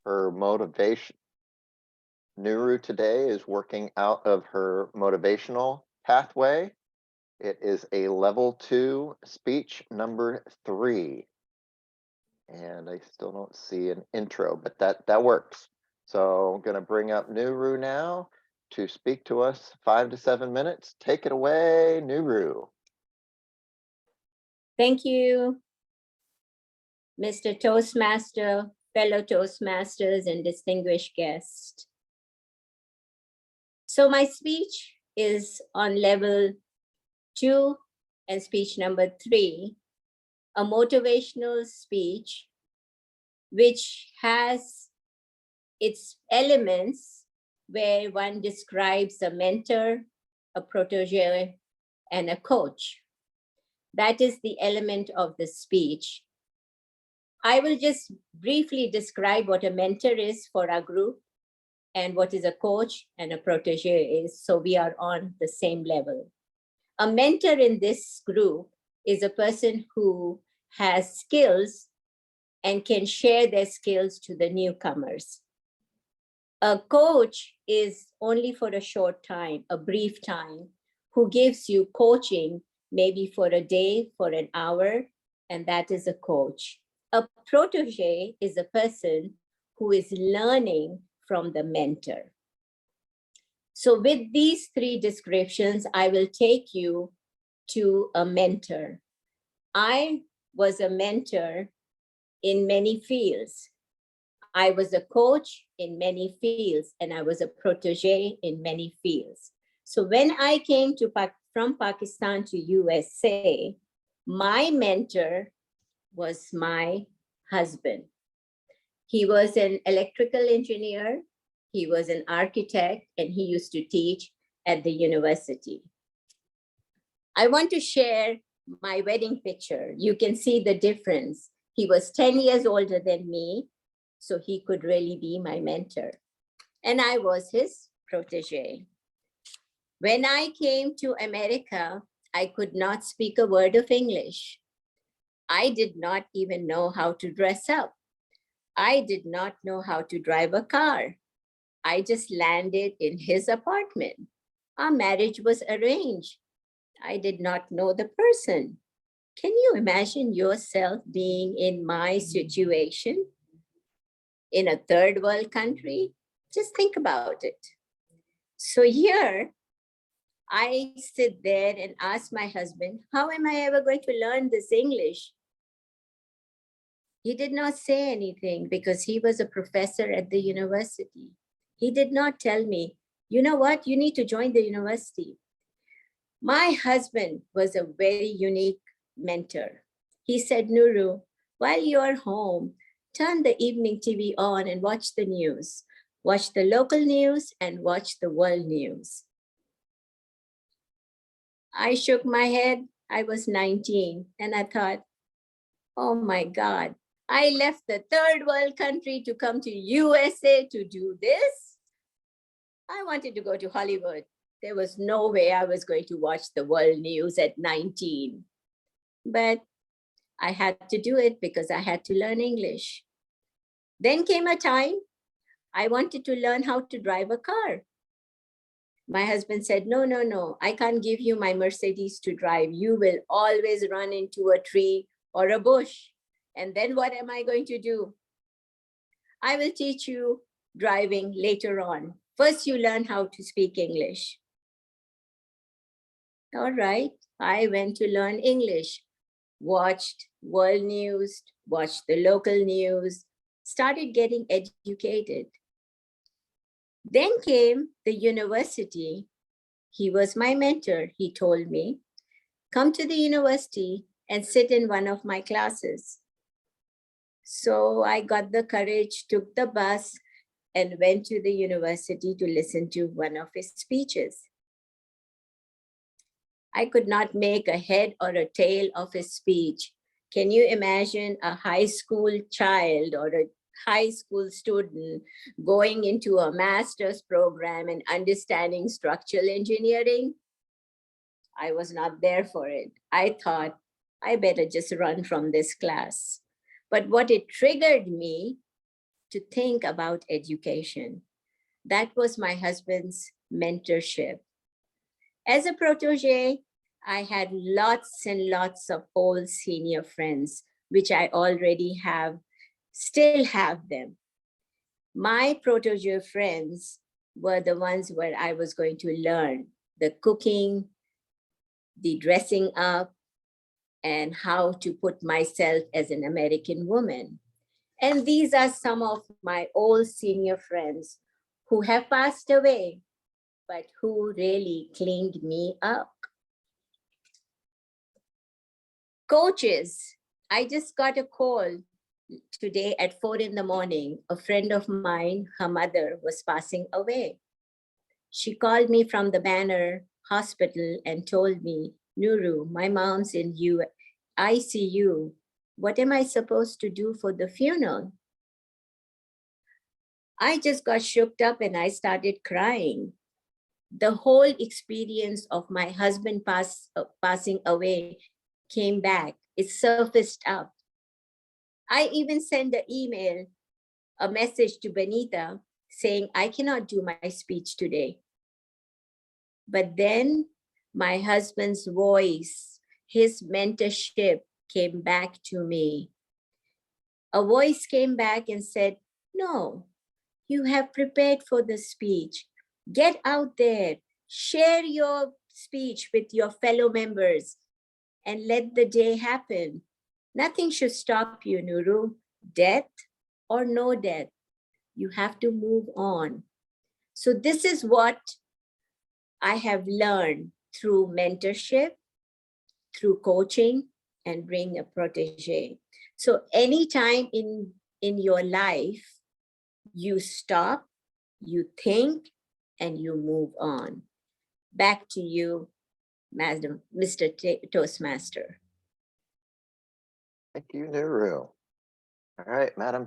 her motivation. Nuru today is working out of her motivational pathway. It is a level 2 speech number 3. And I still don't see an intro, but that works. So I'm going to bring up Nuru now to speak to us 5 to 7 minutes. Take it away, Nuru. Thank you, Mr. Toastmaster, fellow Toastmasters, and distinguished guests. So my speech is on level 2 and speech number 3, a motivational speech which has its elements where one describes a mentor, a protege, and a coach. That is the element of the speech. I will just briefly describe what a mentor is for our group and what is a coach and a protege is, so we are on the same level. A mentor in this group is a person who has skills and can share their skills to the newcomers. A coach is only for a short time, a brief time, who gives you coaching maybe for a day, for an hour, and that is a coach. A protege is a person who is learning from the mentor. So with these 3 descriptions, I will take you to a mentor. I was a mentor in many fields. I was a coach in many fields, and I was a protege in many fields. So when I came from Pakistan to USA, my mentor was my husband. He was an electrical engineer, he was an architect, and he used to teach at the university. I want to share my wedding picture. You can see the difference. He was 10 years older than me, so he could really be my mentor. And I was his protege. When I came to America, I could not speak a word of English. I did not even know how to dress up. I did not know how to drive a car. I just landed in his apartment. Our marriage was arranged. I did not know the person. Can you imagine yourself being in my situation in a third world country? Just think about it. So here, I sit there and ask my husband, how am I ever going to learn this English? He did not say anything because he was a professor at the university. He did not tell me, you know what, you need to join the university. My husband was a very unique mentor. He said, Nuru, while you're home, turn the evening TV on and watch the news. Watch the local news and watch the world news. I shook my head. I was 19 and I thought, oh my God, I left the third world country to come to USA to do this. I wanted to go to Hollywood. There was no way I was going to watch the world news at 19. But I had to do it because I had to learn English. Then came a time I wanted to learn how to drive a car. My husband said, no, I can't give you my Mercedes to drive. You will always run into a tree or a bush. And then what am I going to do? I will teach you driving later on. First, you learn how to speak English. All right, I went to learn English, watched world news, watched the local news, started getting educated. Then came the university. He was my mentor. He told me, come to the university and sit in one of my classes. So I got the courage, took the bus, and went to the university to listen to one of his speeches. I could not make a head or a tail of his speech. Can you imagine a high school child or a high school student going into a master's program and understanding structural engineering? I was not there for it. I thought, I better just run from this class. But what it triggered me to think about education. That was my husband's mentorship. As a protege, I had lots and lots of old senior friends, which I already have, still have them. My protege friends were the ones where I was going to learn the cooking, the dressing up, and how to put myself as an American woman. And these are some of my old senior friends who have passed away, but who really cleaned me up. Coaches, I just got a call today at 4 in the morning. A friend of mine, her mother was passing away. She called me from the Banner Hospital and told me, Nuru, my mom's in ICU. What am I supposed to do for the funeral? I just got shook up and I started crying. The whole experience of my husband passing away came back. It surfaced up. I even sent an email, a message to Benita saying, I cannot do my speech today. But then my husband's voice, his mentorship came back to me. A voice came back and said, no, you have prepared for the speech. Get out there, share your speech with your fellow members and let the day happen. Nothing should stop you, Nuru, death or no death. You have to move on. So this is what I have learned through mentorship, through coaching, and being a protege. So anytime in your life, you stop, you think, and you move on. Back to you, Madam, Mr. Toastmaster. Thank you, Nuru. All right, Madam